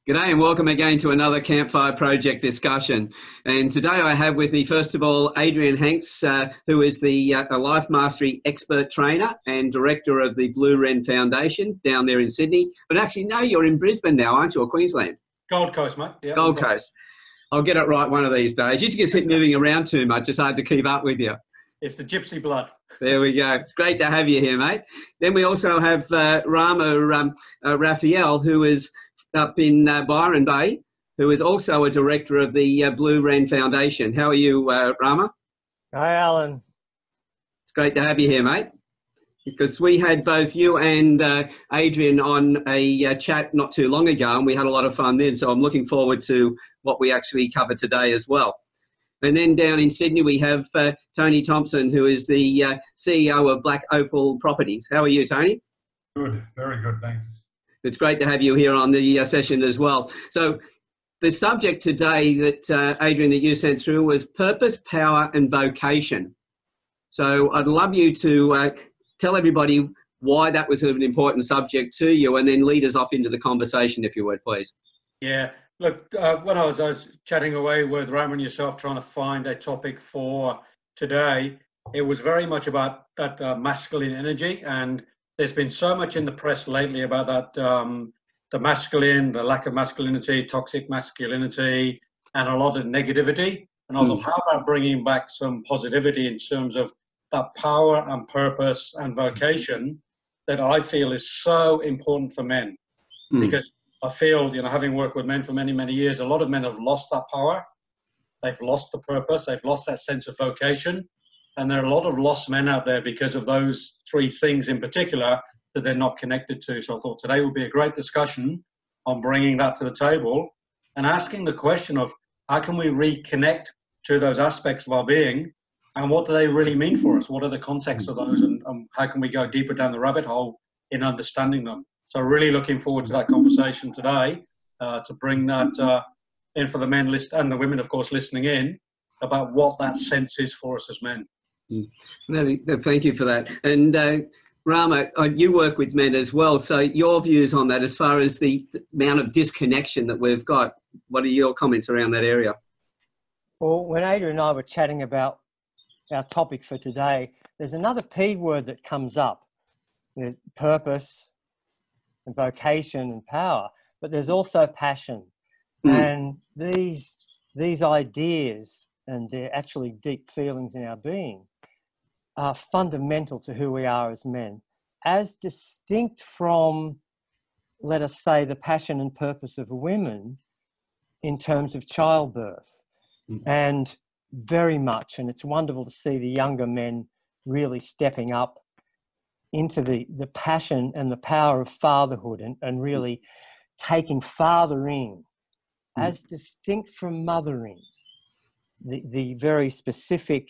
G'day and welcome again to another Campfire Project discussion. And today I have with me, first of all, Adrian Hanks, who is the a Life Mastery expert trainer and director of the Blue Wren Foundation down there in Sydney. But actually, no, you're in Brisbane now, aren't you, or Queensland? Gold Coast, mate. Yeah, Gold Coast. I'll get it right one of these days. You just keep moving around too much. It's hard to keep up with you. It's the gypsy blood. There we go. It's great to have you here, mate. Then we also have Rama Raphael, who is up in Byron Bay, who is also a director of the Blue Wren Foundation. How are you, Rama? Hi, Alan. It's great to have you here, mate, because we had both you and Adrian on a chat not too long ago, and we had a lot of fun then, so I'm looking forward to what we actually cover today as well. And then down in Sydney, we have Tony Thompson, who is the CEO of Black Opal Properties. How are you, Tony? Good, very good, thanks. It's great to have you here on the session as well. So the subject today that, Adrian, that you sent through was purpose, power and vocation. So I'd love you to tell everybody why that was an important subject to you and then lead us off into the conversation, if you would, please. Yeah, look, when I was chatting away with Ram and yourself trying to find a topic for today, it was very much about that masculine energy, and there's been so much in the press lately about that, the masculine, the lack of masculinity, toxic masculinity, and a lot of negativity. And I thought, how about bringing back some positivity in terms of that power and purpose and vocation that I feel is so important for men? Because I feel, having worked with men for many, many years, a lot of men have lost that power. They've lost the purpose. They've lost that sense of vocation. And there are a lot of lost men out there because of those three things in particular that they're not connected to. So I thought today would be a great discussion on bringing that to the table and asking the question of how can we reconnect to those aspects of our being and what do they really mean for us? What are the contexts of those, and how can we go deeper down the rabbit hole in understanding them? So really looking forward to that conversation today to bring that in for the men and the women, of course, listening in about what that sense is for us as men. Thank you for that. And Rama, you work with men as well. So your views on that as far as the amount of disconnection that we've got, what are your comments around that area? Well, when Adrian and I were chatting about our topic for today, there's another P word that comes up. There's purpose and vocation and power, but there's also passion. And these ideas and they're actually deep feelings in our being are fundamental to who we are as men, as distinct from, let us say, the passion and purpose of women in terms of childbirth. And very much, and it's wonderful to see the younger men really stepping up into the passion and the power of fatherhood and really taking fathering as distinct from mothering, the very specific,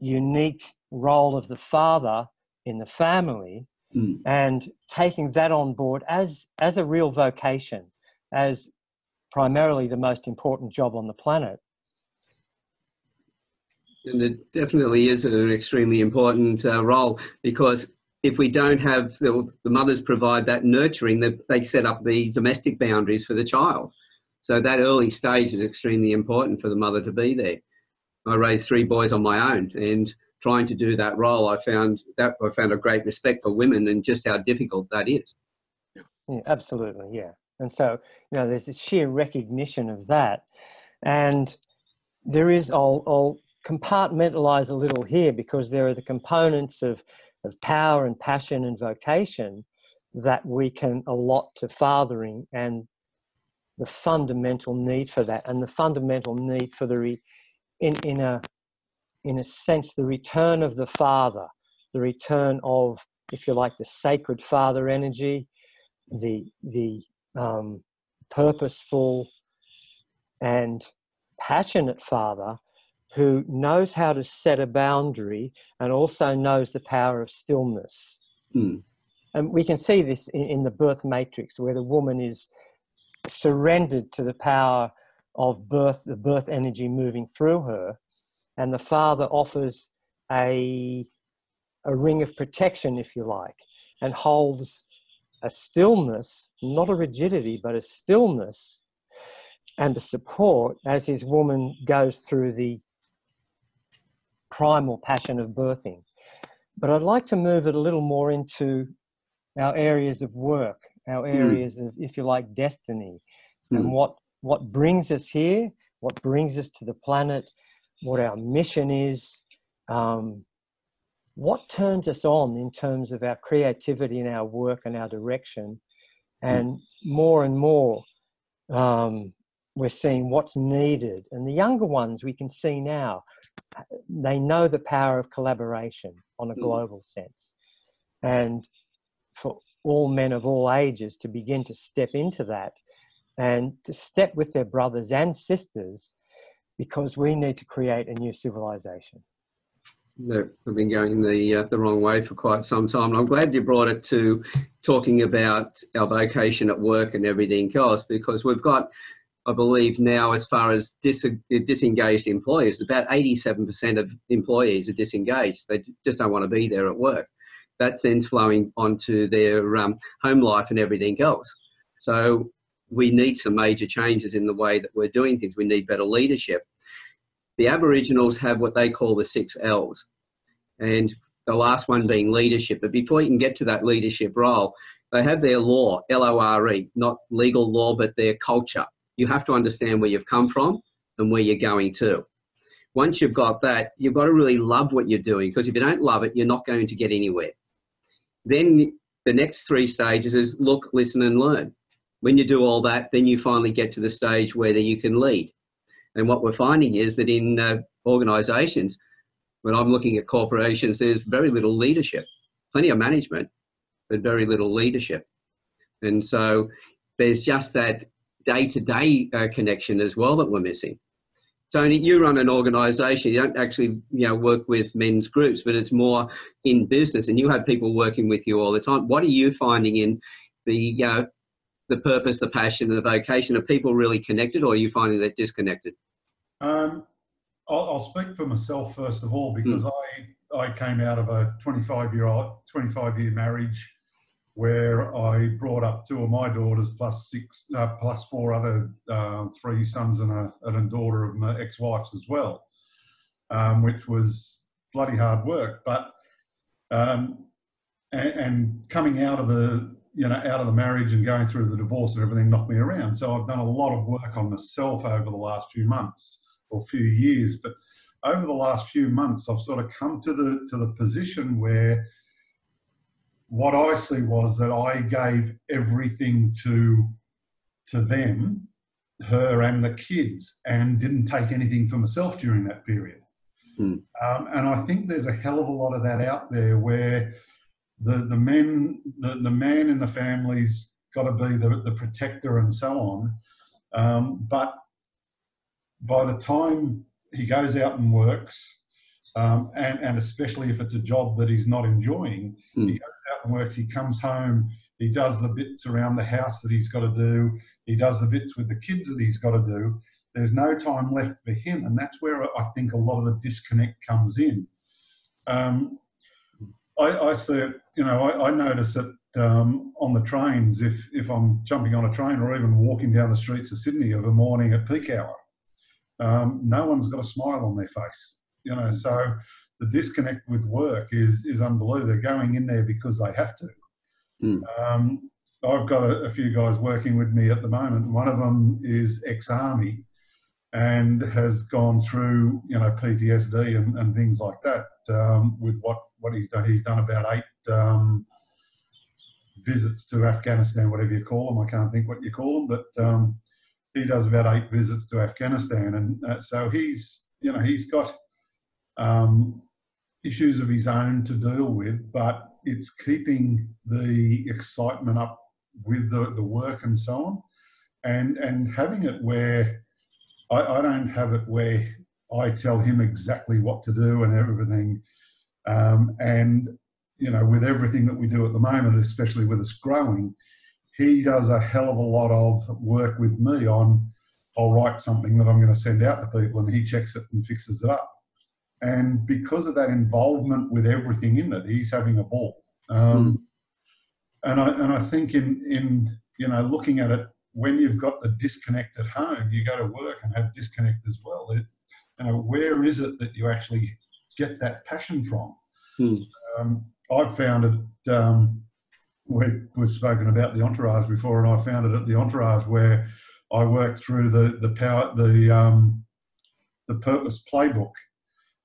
unique role of the father in the family, and taking that on board as a real vocation, as primarily the most important job on the planet. And it definitely is an extremely important role, because if we don't have the mothers provide that nurturing, they set up the domestic boundaries for the child. So that early stage is extremely important for the mother to be there. I raised 3 boys on my own, and trying to do that role, I found a great respect for women and just how difficult that is. Yeah, absolutely, yeah. And so, there's this sheer recognition of that. And there is, I'll compartmentalize a little here, because there are the components of power and passion and vocation that we can allot to fathering, and the fundamental need for that, and the fundamental need for in a sense, the return of the father, the return of, if you like, the sacred father energy, the purposeful and passionate father who knows how to set a boundary and also knows the power of stillness. And we can see this in the birth matrix, where the woman is surrendered to the power of birth, the birth energy moving through her, and the father offers a ring of protection, if you like, and holds a stillness, not a rigidity, but a stillness and a support as his woman goes through the primal passion of birthing. But I'd like to move it a little more into our areas of work, our areas of, if you like, destiny, and what brings us here, what brings us to the planet, what our mission is, what turns us on in terms of our creativity and our work and our direction. And more, we're seeing what's needed. And the younger ones we can see now, they know the power of collaboration on a global sense. And for all men of all ages to begin to step into that and to step with their brothers and sisters, because we need to create a new civilization. We've been going the wrong way for quite some time. And I'm glad you brought it to talking about our vocation at work and everything else, because we've got, I believe now, as far as disengaged employers, about 87% of employees are disengaged. They just don't want to be there at work. That's then flowing onto their home life and everything else. So we need some major changes in the way that we're doing things. We need better leadership. The Aboriginals have what they call the 6 L's, and the last one being leadership. But before you can get to that leadership role, they have their law, L-O-R-E, not legal law, but their culture. You have to understand where you've come from and where you're going to. Once you've got that, you've got to really love what you're doing, because if you don't love it, you're not going to get anywhere. Then the next 3 stages is look, listen and learn. When you do all that, then you finally get to the stage where you can lead. And what we're finding is that in organisations, when I'm looking at corporations, there's very little leadership, plenty of management, but very little leadership. And so there's just that day-to-day connection as well that we're missing. Tony, you run an organisation. You don't actually, work with men's groups, but it's more in business, and you have people working with you all the time. What are you finding in the purpose, the passion, and the vocation? Are people really connected, or are you finding they're disconnected? I'll speak for myself first of all, because I came out of a 25-year marriage where I brought up 2 of my daughters plus 4 other 3 sons and a daughter of my ex-wife's as well, which was bloody hard work. But and coming out of the out of the marriage and going through the divorce and everything knocked me around. So I've done a lot of work on myself over the last few months or few years. But over the last few months, I've sort of come to the position where what I see was that I gave everything to them, her and the kids, and didn't take anything for myself during that period. And I think there's a hell of a lot of that out there where the man in the family's got to be the protector and so on. But by the time he goes out and works, and especially if it's a job that he's not enjoying, he goes out and works, he comes home, he does the bits around the house that he's got to do, he does the bits with the kids that he's got to do. There's no time left for him, and that's where I think a lot of the disconnect comes in. I see it, I notice it on the trains, if I'm jumping on a train or even walking down the streets of Sydney of a morning at peak hour. No one's got a smile on their face, so the disconnect with work is unbelievable. They're going in there because they have to. I've got a few guys working with me at the moment. One of them is ex-army and has gone through, PTSD and things like that with what he's done. He's done about 8 visits to Afghanistan, whatever you call them. I can't think what you call them, but he does about 8 visits to Afghanistan, and so he's got issues of his own to deal with, but it's keeping the excitement up with the work and so on, and having it where I don't have it where I tell him exactly what to do and everything, and with everything that we do at the moment, especially with us growing, he does a hell of a lot of work with me on, I'll write something that I'm going to send out to people, and he checks it and fixes it up. And because of that involvement with everything in it, he's having a ball. And I think in looking at it, when you've got the disconnect at home, you go to work and have disconnect as well. Where is it that you actually get that passion from? I've found it. We've spoken about the Entourage before, and I found it at the Entourage where I worked through the purpose playbook,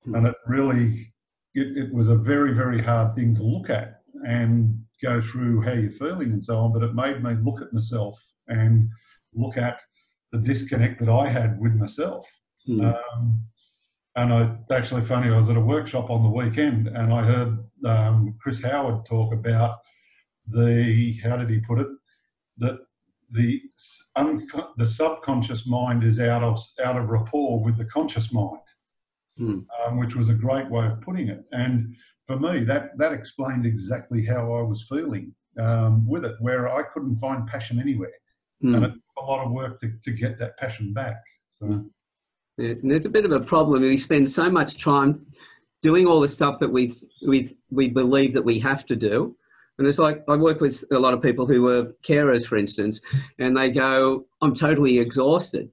and it really it was a very, very hard thing to look at and go through how you're feeling and so on, but it made me look at myself and look at the disconnect that I had with myself. And actually funny, I was at a workshop on the weekend and I heard Chris Howard talk about how did he put it, that the subconscious mind is out of rapport with the conscious mind, which was a great way of putting it. And for me, that explained exactly how I was feeling with it, where I couldn't find passion anywhere. And it took a lot of work to get that passion back. So. Yeah, and there's a bit of a problem. We spend so much time doing all the stuff that we believe that we have to do. And it's like, I work with a lot of people who are carers, for instance, and they go, I'm totally exhausted,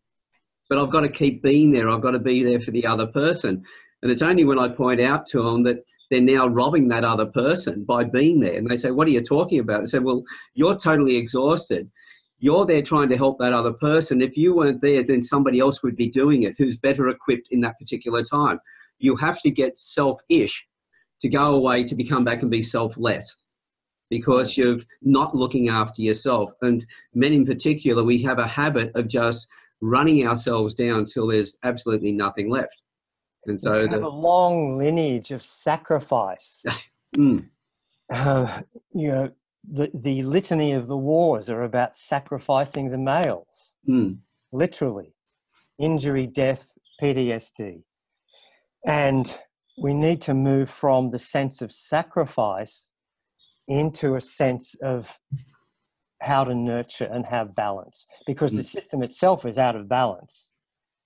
but I've got to keep being there. I've got to be there for the other person. And it's only when I point out to them that they're now robbing that other person by being there. And they say, what are you talking about? I say, well, you're totally exhausted. You're there trying to help that other person. If you weren't there, then somebody else would be doing it who's better equipped in that particular time. You have to get selfish to go away to become back and be selfless, because you're not looking after yourself. And men in particular, we have a habit of just running ourselves down till there's absolutely nothing left. And so we have a long lineage of sacrifice. The litany of the wars are about sacrificing the males, literally. Injury, death, PTSD. And we need to move from the sense of sacrifice into a sense of how to nurture and have balance, because the system itself is out of balance.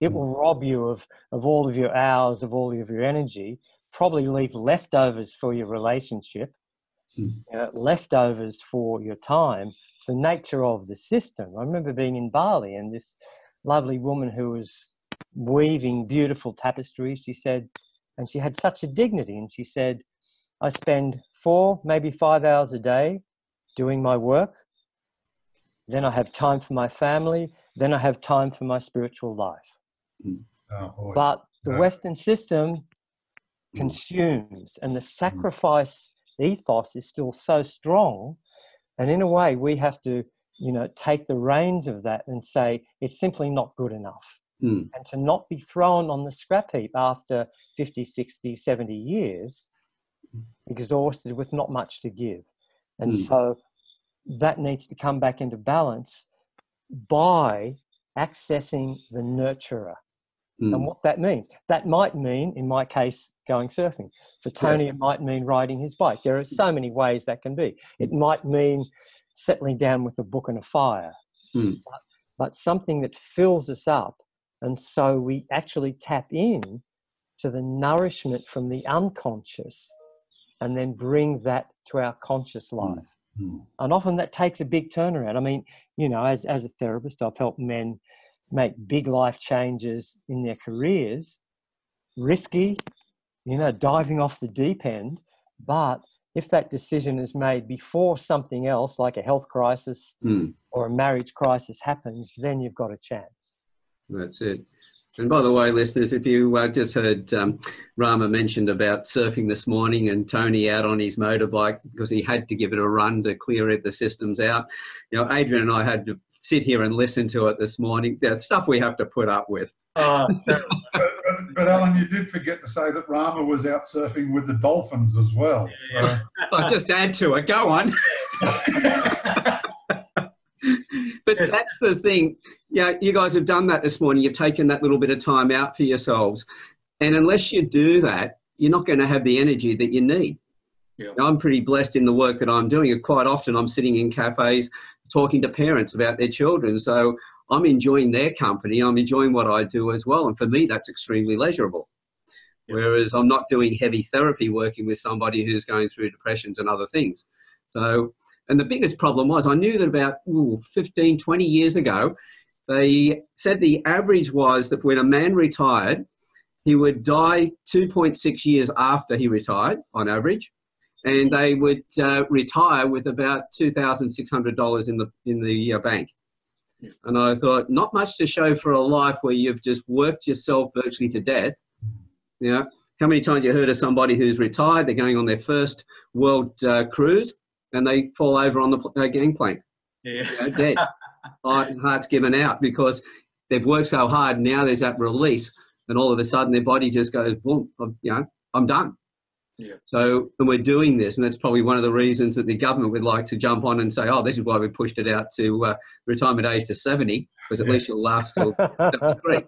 It will rob you of all of your hours, of all of your energy, probably leave leftovers for your relationship, leftovers for your time. It's the nature of the system. I remember being in Bali and this lovely woman who was weaving beautiful tapestries, she said, and she had such a dignity, and she said, I spend 4, maybe 5 hours a day doing my work. Then I have time for my family. Then I have time for my spiritual life. But the Western system consumes, and the sacrifice ethos is still so strong. And in a way, we have to, take the reins of that and say, it's simply not good enough. And to not be thrown on the scrap heap after 50, 60, 70 years, exhausted with not much to give. And so that needs to come back into balance by accessing the nurturer. And what that means, that might mean, in my case, going surfing. For Tony, it might mean riding his bike. There are so many ways that can be. It might mean settling down with a book and a fire, but something that fills us up. And so we actually tap in to the nourishment from the unconscious and then bring that to our conscious life. And often that takes a big turnaround. I mean, as a therapist, I've helped men make big life changes in their careers, risky, diving off the deep end. But if that decision is made before something else, like a health crisis or a marriage crisis happens, then you've got a chance. That's it. And by the way, listeners, if you just heard Rama mentioned about surfing this morning and Tony out on his motorbike because he had to give it a run to clear the systems out. Adrian and I had to sit here and listen to it this morning. There's stuff we have to put up with. But Alan, you did forget to say that Rama was out surfing with the dolphins as well. So. I'll just add to it. Go on. But that's the thing. You guys have done that this morning. You've taken that little bit of time out for yourselves. And unless you do that, you're not going to have the energy that you need. Now, I'm pretty blessed in the work that I'm doing. And quite often I'm sitting in cafes talking to parents about their children. So I'm enjoying their company. I'm enjoying what I do as well. And for me, that's extremely pleasurable. Whereas I'm not doing heavy therapy working with somebody who's going through depressions and other things. So And the biggest problem was I knew that about 15, 20 years ago, they said the average was that when a man retired, he would die 2.6 years after he retired on average. And they would retire with about $2,600 in the bank. And I thought, not much to show for a life where you've just worked yourself virtually to death. You know, how many times you heard of somebody who's retired, they're going on their first world cruise, and they fall over on the gangplank, dead. Heart's given out because they've worked so hard. Now there's that release, and all of a sudden their body just goes, boom, I'm done. Yeah. So, and we're doing this, and that's probably one of the reasons that the government would like to jump on and say, oh, this is why we pushed it out to retirement age to 70, because at least you'll last till 73.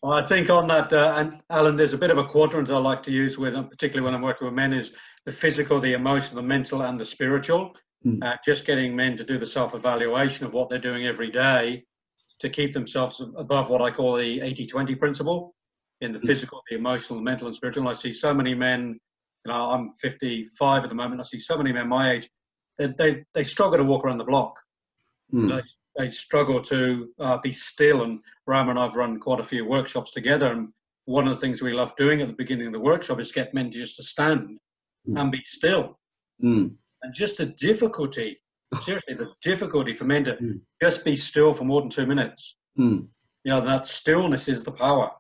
Well, I think on that, and Alan, there's a bit of a quadrant I like to use with, particularly when I'm working with men, is the physical, the emotional, the mental, and the spiritual. Just getting men to do the self-evaluation of what they're doing every day to keep themselves above what I call the 80-20 principle. In the physical, the emotional, the mental, and spiritual. And I see so many men, I'm 55 at the moment, I see so many men my age, they struggle to walk around the block. They struggle to be still. And Rama and I've run quite a few workshops together. And one of the things we love doing at the beginning of the workshop is get men just to stand and be still. And just the difficulty, seriously, the difficulty for men to just be still for more than 2 minutes. That stillness is the power.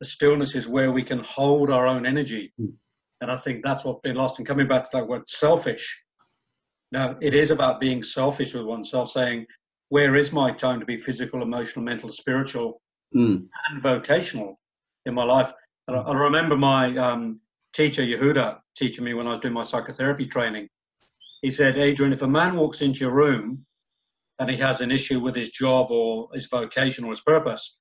The stillness is where we can hold our own energy. And I think that's what's been lost. And coming back to that word selfish. Now, it is about being selfish with oneself, saying, where is my time to be physical, emotional, mental, spiritual, and vocational in my life? And I remember my teacher, Yehuda, teaching me when I was doing my psychotherapy training. He said, Adrian, if a man walks into your room and he has an issue with his job or his vocation or his purpose,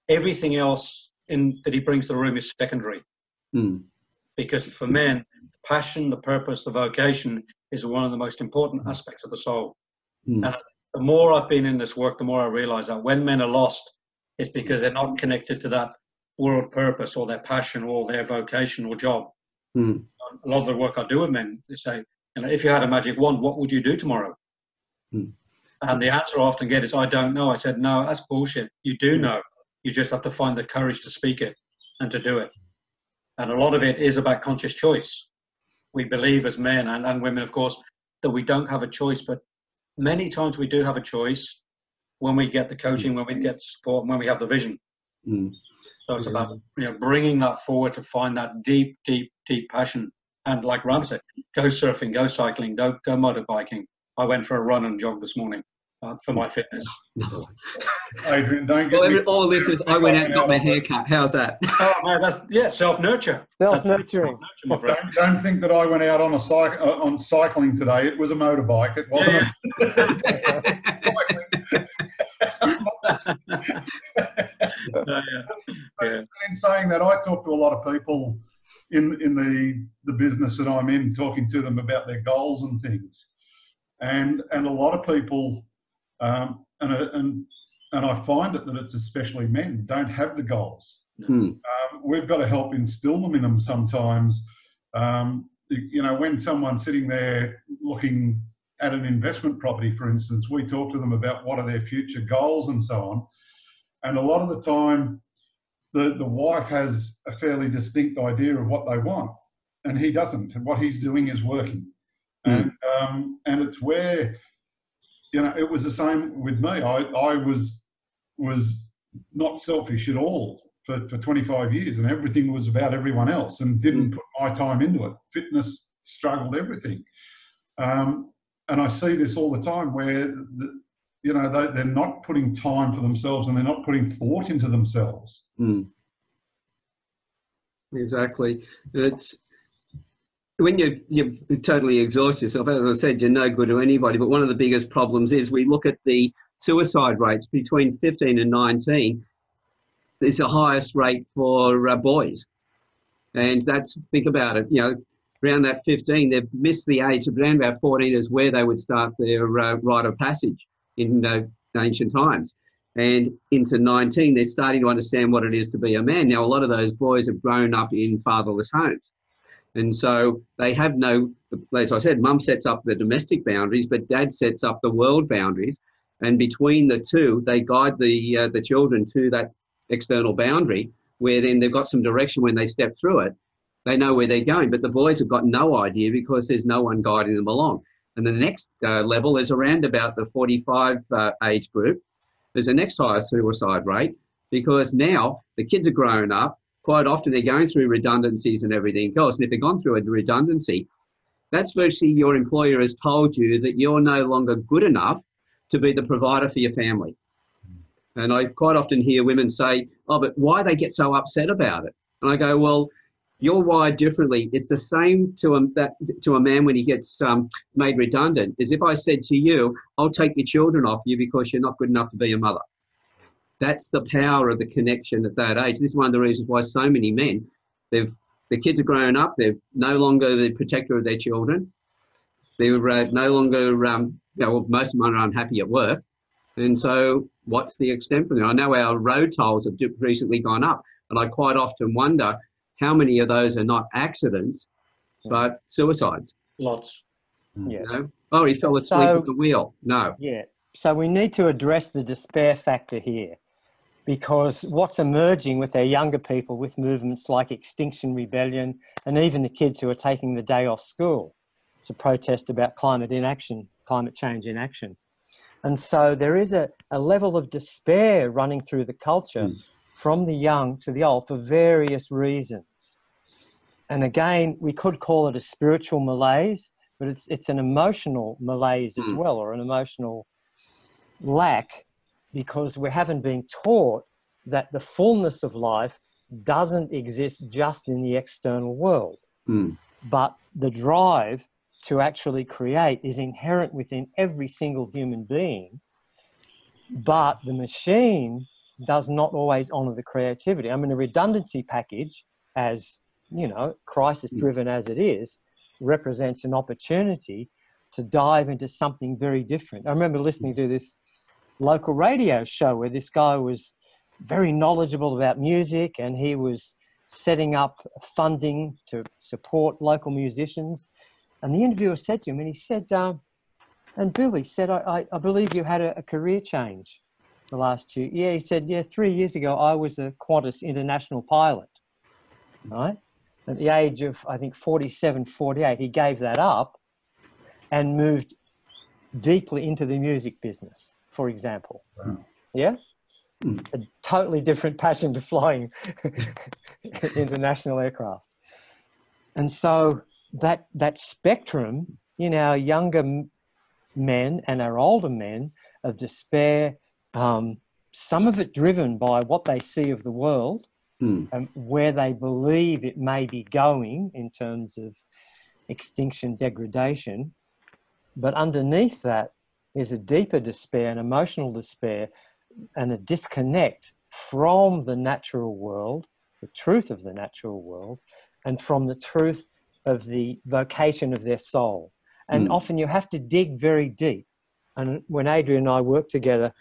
everything else that he brings to the room is secondary. Because for men, the passion, the purpose, the vocation is one of the most important aspects of the soul. And the more I've been in this work, the more I realize that when men are lost, it's because they're not connected to that world purpose or their passion or their vocation or job. A lot of the work I do with men, they say, if you had a magic wand, what would you do tomorrow? And the answer I often get is, I don't know. I said, no, that's bullshit. You do know. You just have to find the courage to speak it and to do it. And a lot of it is about conscious choice. We believe as men and women, of course, that we don't have a choice, but many times we do have a choice when we get the coaching, when we get support, and when we have the vision. So it's about bringing that forward to find that deep, deep, deep passion. And like Ram said, go surfing, go cycling, go motorbiking. I went for a run and jog this morning. For my fitness. Adrian, don't get all the listeners, I went out and got my hair cut. How's that? Oh, man, that's self-nurture. Self-nurturing. Don't think that I went out on cycling today. It was a motorbike. It wasn't. In saying that, I talk to a lot of people in the business that I'm in, talking to them about their goals and things, and a lot of people. And I find it that it's especially men don't have the goals. We've got to help instill them in them sometimes. When someone's sitting there looking at an investment property, for instance, we talk to them about what are their future goals and so on. And a lot of the time, the wife has a fairly distinct idea of what they want, and he doesn't. And what he's doing is working. And it's where... it was the same with me. I was not selfish at all for 25 years, and everything was about everyone else and didn't put my time into it. Fitness struggled, everything. And I see this all the time where, they're not putting time for themselves and they're not putting thought into themselves. Exactly. It's... When you totally exhaust yourself, as I said, you're no good to anybody. But one of the biggest problems is we look at the suicide rates between 15 and 19. It's the highest rate for boys. And think about it, around that 15, they've missed the age of around about 14 is where they would start their rite of passage in ancient times. And into 19, they're starting to understand what it is to be a man. Now, a lot of those boys have grown up in fatherless homes. And so they have no, as I said, mum sets up the domestic boundaries, but dad sets up the world boundaries. And between the two, they guide the children to that external boundary, where then they've got some direction when they step through it. They know where they're going, but the boys have got no idea because there's no one guiding them along. And the next level is around about the 45 age group. There's a next higher suicide rate because now the kids are growing up. Quite often they're going through redundancies and everything else. And if they've gone through a redundancy, that's virtually your employer has told you that you're no longer good enough to be the provider for your family. And I quite often hear women say, oh, but why they get so upset about it? And I go, well, you're wired differently. It's the same to a man when he gets made redundant, as if I said to you, I'll take your children off you because you're not good enough to be a mother. That's the power of the connection at that age. This is one of the reasons why so many men, the kids are growing up, they're no longer the protector of their children. They're no longer, most of them are unhappy at work. And so what's the extent from there? I know our road tolls have recently gone up, and I quite often wonder how many of those are not accidents, but suicides. Lots. Yeah. You know? Oh, he fell asleep at the wheel. No. Yeah. So we need to address the despair factor here, because what's emerging with our younger people with movements like Extinction Rebellion and even the kids who are taking the day off school to protest about climate change inaction. And so there is a level of despair running through the culture from the young to the old for various reasons. And again, we could call it a spiritual malaise, but it's an emotional malaise as well, or an emotional lack, because we haven't been taught that the fullness of life doesn't exist just in the external world, but the drive to actually create is inherent within every single human being, but the machine does not always honor the creativity. I mean, a redundancy package, as you know, crisis driven as it is, represents an opportunity to dive into something very different. I remember listening to this local radio show where this guy was very knowledgeable about music, and he was setting up funding to support local musicians. And the interviewer said to him, and he said, and Billy said, I believe you had a career change the last 2 years. Yeah, he said, yeah, 3 years ago, I was a Qantas international pilot, right? At the age of, I think, 47, 48, he gave that up and moved deeply into the music business, for example. Wow. Yeah? A totally different passion to flying international aircraft. And so that spectrum in our younger men and our older men of despair, some of it driven by what they see of the world, and where they believe it may be going in terms of extinction, degradation. But underneath that is a deeper despair, an emotional despair, and a disconnect from the natural world, the truth of the natural world, and from the truth of the vocation of their soul. And often you have to dig very deep. And when Adrian and I work together,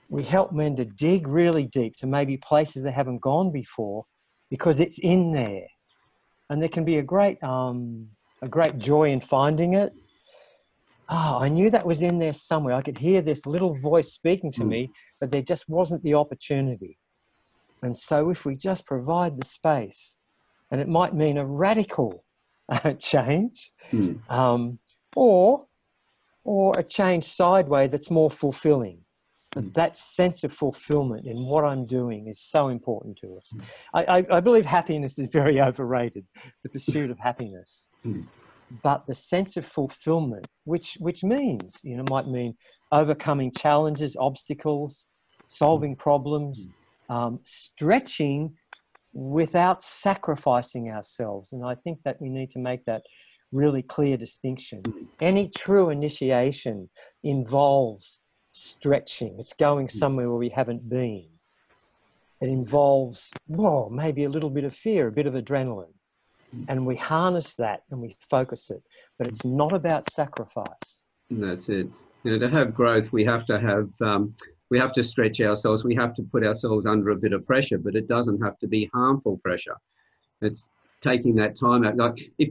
we help men to dig really deep to maybe places they haven't gone before, because it's in there. And there can be a great joy in finding it. Oh, I knew that was in there somewhere. I could hear this little voice speaking to me, but there just wasn't the opportunity. And so if we just provide the space, and it might mean a radical change, or a change sideways that's more fulfilling. But that sense of fulfillment in what I'm doing is so important to us. I believe happiness is very overrated, the pursuit of happiness. But the sense of fulfillment, which means, you know, might mean overcoming challenges, obstacles, solving problems, stretching without sacrificing ourselves. And I think that we need to make that really clear distinction. Any true initiation involves stretching. It's going somewhere where we haven't been. It involves, maybe a little bit of fear, a bit of adrenaline. And we harness that and we focus it. But it's not about sacrifice. That's it. You know, to have growth, we have to stretch ourselves. We have to put ourselves under a bit of pressure, but it doesn't have to be harmful pressure. It's taking that time out. Like if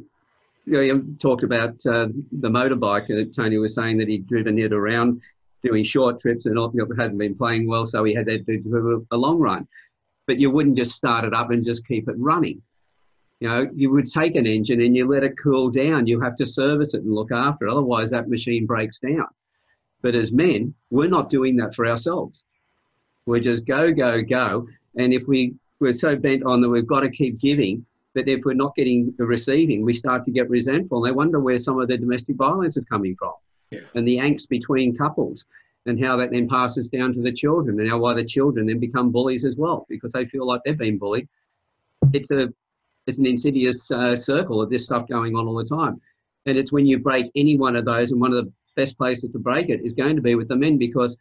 you talked about the motorbike, Tony was saying that he'd driven it around doing short trips and hadn't been playing well, so he had to do a long run. But you wouldn't just start it up and just keep it running. You know, you would take an engine and you let it cool down. You have to service it and look after it. Otherwise, that machine breaks down. But as men, we're not doing that for ourselves. We're just go, go, go. And if we're so bent on that we've got to keep giving, that if we're not getting the receiving, we start to get resentful. And they wonder where some of the domestic violence is coming from. Yeah. And the angst between couples and how that then passes down to the children, and how why the children then become bullies as well because they feel like they've been bullied. It's an insidious circle of this stuff going on all the time. And it's when you break any one of those, and one of the best places to break it is going to be with the men, because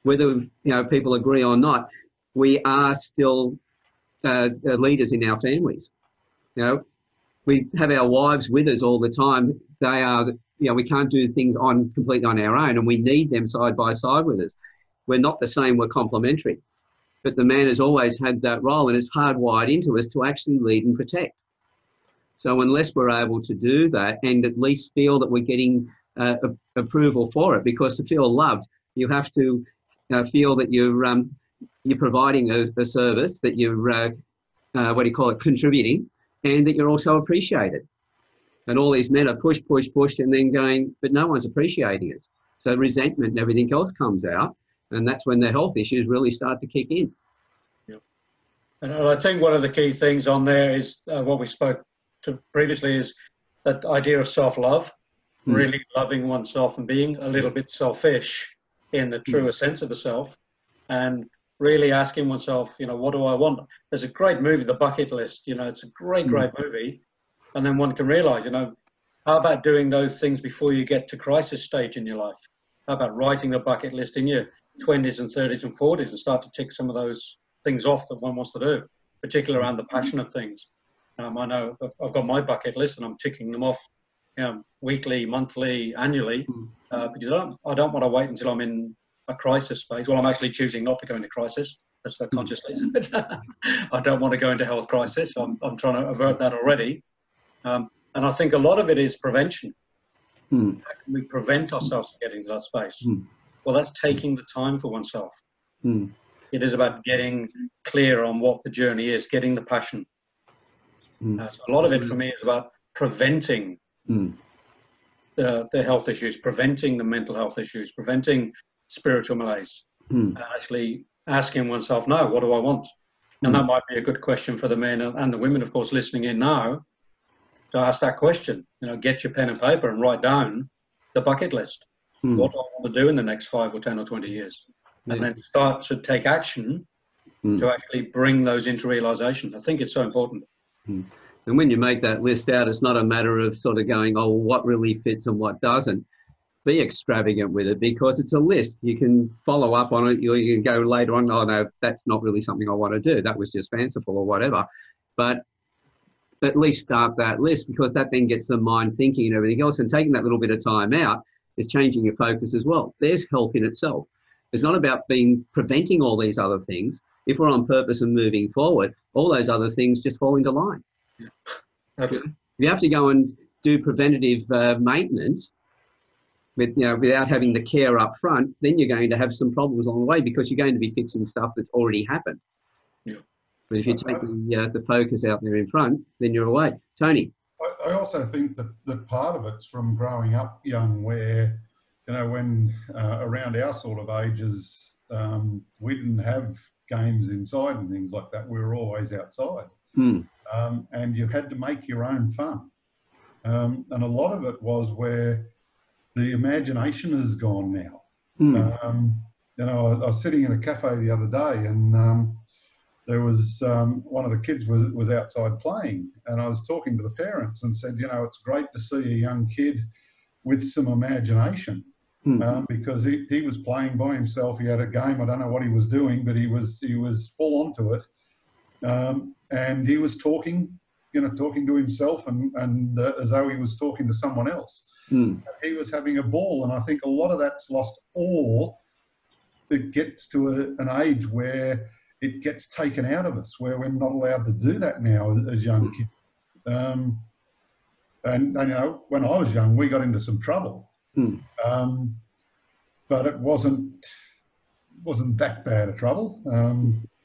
whether people agree or not, we are still leaders in our families. We have our wives with us all the time. They are, we can't do things completely on our own, and we need them side by side with us. We're not the same, we're complementary. But the man has always had that role, and it's hardwired into us to actually lead and protect. So unless we're able to do that and at least feel that we're getting approval for it, because to feel loved, you have to feel that you're providing a service, that you're, contributing, and that you're also appreciated. And all these men are push, and then going, but no one's appreciating it. So resentment and everything else comes out, and that's when the health issues really start to kick in. Yep. And I think one of the key things on there is what we spoke to previously, is that idea of self-love, really loving oneself and being a little bit selfish in the truer sense of the self, and really asking oneself, what do I want? There's a great movie, The Bucket List. It's a great movie. And then one can realize, how about doing those things before you get to crisis stage in your life? How about writing the bucket list in your 20s and 30s and 40s and start to tick some of those things off that one wants to do, particularly around the passionate things. I know I've got my bucket list and I'm ticking them off weekly, monthly, annually, because I don't want to wait until I'm in a crisis phase. Well, I'm actually choosing not to go into crisis. That's the consciously. I don't want to go into health crisis. I'm trying to avert that already. And I think a lot of it is prevention. How can we prevent ourselves from getting to that space? Well, that's taking the time for oneself. It is about getting clear on what the journey is, getting the passion. So a lot of it for me is about preventing the health issues, preventing the mental health issues, preventing spiritual malaise, and actually asking oneself, no, what do I want? And that might be a good question for the men and the women, of course, listening in now, to ask that question. Get your pen and paper and write down the bucket list. What do I want to do in the next 5 or 10 or 20 years? And then start to take action to actually bring those into realization. I think it's so important. And when you make that list out, it's not a matter of sort of going, oh, what really fits and what doesn't. Be extravagant with it, because it's a list. You can follow up on it. You can go later on, oh, no, that's not really something I want to do. That was just fanciful or whatever. But at least start that list, because that then gets the mind thinking and everything else. And taking that little bit of time out is changing your focus as well. There's health in itself. It's not about preventing all these other things. If we're on purpose and moving forward, all those other things just fall into line. Yeah. Okay. If you have to go and do preventative maintenance without having the care up front, then you're going to have some problems along the way, because you're going to be fixing stuff that's already happened. Yeah. But if you take the focus out there in front, then you're away. Tony? I also think that part of it's from growing up young, where, when around our sort of ages, we didn't have games inside and things like that. We were always outside. And you had to make your own fun. And a lot of it was where the imagination has gone now. I was sitting in a cafe the other day, and there was one of the kids was outside playing, and I was talking to the parents and said, it's great to see a young kid with some imagination, because he was playing by himself. He had a game. I don't know what he was doing, but he was full onto it, and he was talking to himself and as though he was talking to someone else. He was having a ball, and I think a lot of that's lost all. It gets to an age where it gets taken out of us, where we're not allowed to do that now as young kids. And you know, when I was young, we got into some trouble, Mm. but it wasn't that bad a trouble.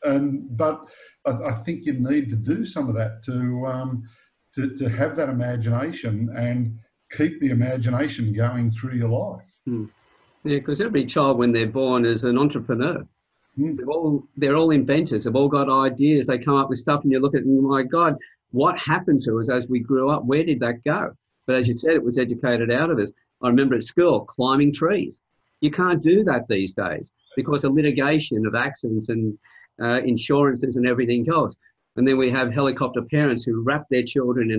But I think you need to do some of that to have that imagination and keep the imagination going through your life. Mm. Yeah, because every child, when they're born, is an entrepreneur. Mm. They're all inventors. They've all got ideas. They come up with stuff, and you look at, my God, what happened to us as we grew up? Where did that go? But as you said, it was educated out of us. I remember at school climbing trees. You can't do that these days because of litigation, of accidents and insurances and everything else. And then we have helicopter parents who wrap their children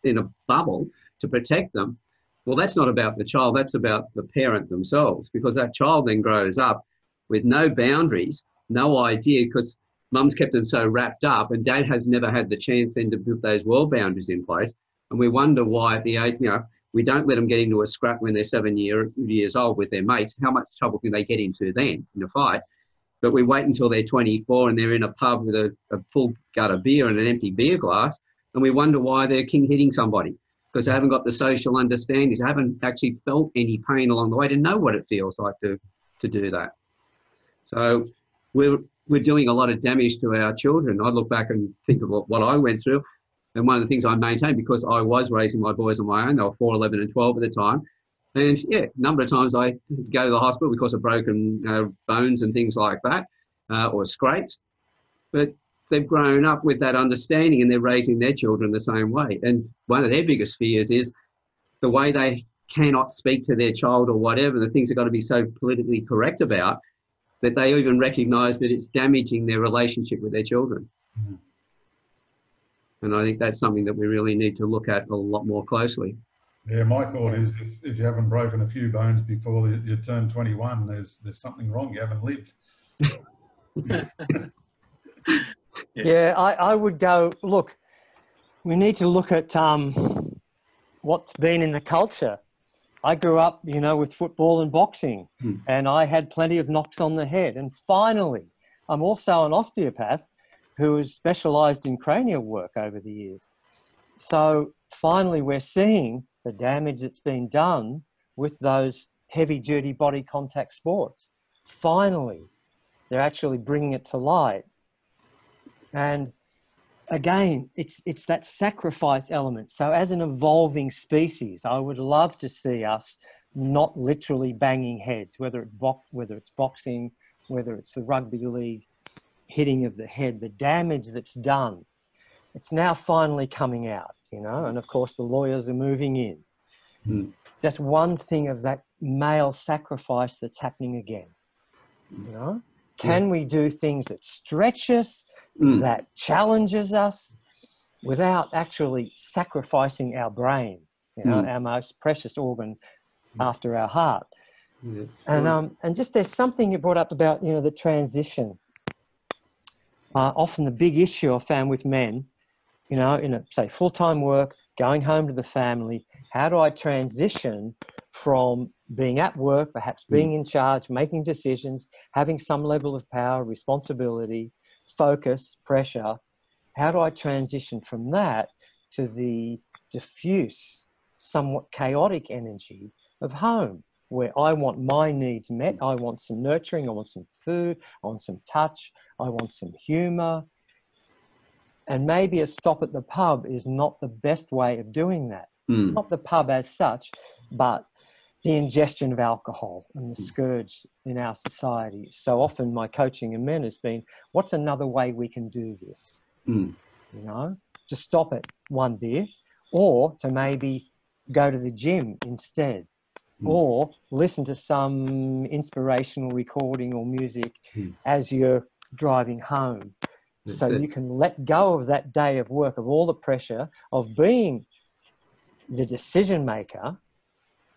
in a bubble to protect them. Well, that's not about the child. That's about the parent themselves, because that child then grows up with no boundaries, no idea, because mum's kept them so wrapped up and dad has never had the chance then to put those world boundaries in place. And we wonder why at the age, we don't let them get into a scrap when they're 7 years old with their mates. How much trouble can they get into then in a fight? But we wait until they're 24 and they're in a pub with a full gut of beer and an empty beer glass, and we wonder why they're hitting somebody, because they haven't got the social understandings. They haven't actually felt any pain along the way to know what it feels like to do that. So we're doing a lot of damage to our children. I look back and think of what I went through, and one of the things I maintained, because I was raising my boys on my own, they were 4, 11 and 12 at the time, and yeah, a number of times I go to the hospital because of broken bones and things like that, or scrapes, but they've grown up with that understanding and they're raising their children the same way. And one of their biggest fears is the way they cannot speak to their child or whatever, the things they've got to be so politically correct about, that they even recognise that it's damaging their relationship with their children. Mm. And I think that's something that we really need to look at a lot more closely. Yeah, my thought is if you haven't broken a few bones before you turn 21, there's something wrong. You haven't lived. Yeah, I would go, look, we need to look at what's been in the culture. I grew up, with football and boxing, and I had plenty of knocks on the head. And finally, I'm also an osteopath who has specialised in cranial work over the years. So finally, we're seeing the damage that's been done with those heavy-duty body contact sports. Finally, they're actually bringing it to light. And again, it's that sacrifice element. So as an evolving species, I would love to see us not literally banging heads, whether it's boxing, whether it's the rugby league hitting of the head, the damage that's done. It's now finally coming out, and of course the lawyers are moving in. Mm. Just one thing of that male sacrifice that's happening again. Can we do things that stretch us, that challenges us, without actually sacrificing our brain, our most precious organ after our heart? Yeah. And just there's something you brought up about, the transition. Often the big issue I found with men, in a, say, full-time work, going home to the family, how do I transition from being at work, perhaps being in charge, making decisions, having some level of power, responsibility, focus, pressure? How do I transition from that to the diffuse, somewhat chaotic energy of home, where I want my needs met? I want some nurturing, I want some food, I want some touch, I want some humour. And maybe a stop at the pub is not the best way of doing that. Not the pub as such, but the ingestion of alcohol and the scourge in our society. So often my coaching in men has been, what's another way we can do this? To stop at one beer, or to maybe go to the gym instead, or listen to some inspirational recording or music as you're driving home. So you can let go of that day of work, of all the pressure of being the decision maker,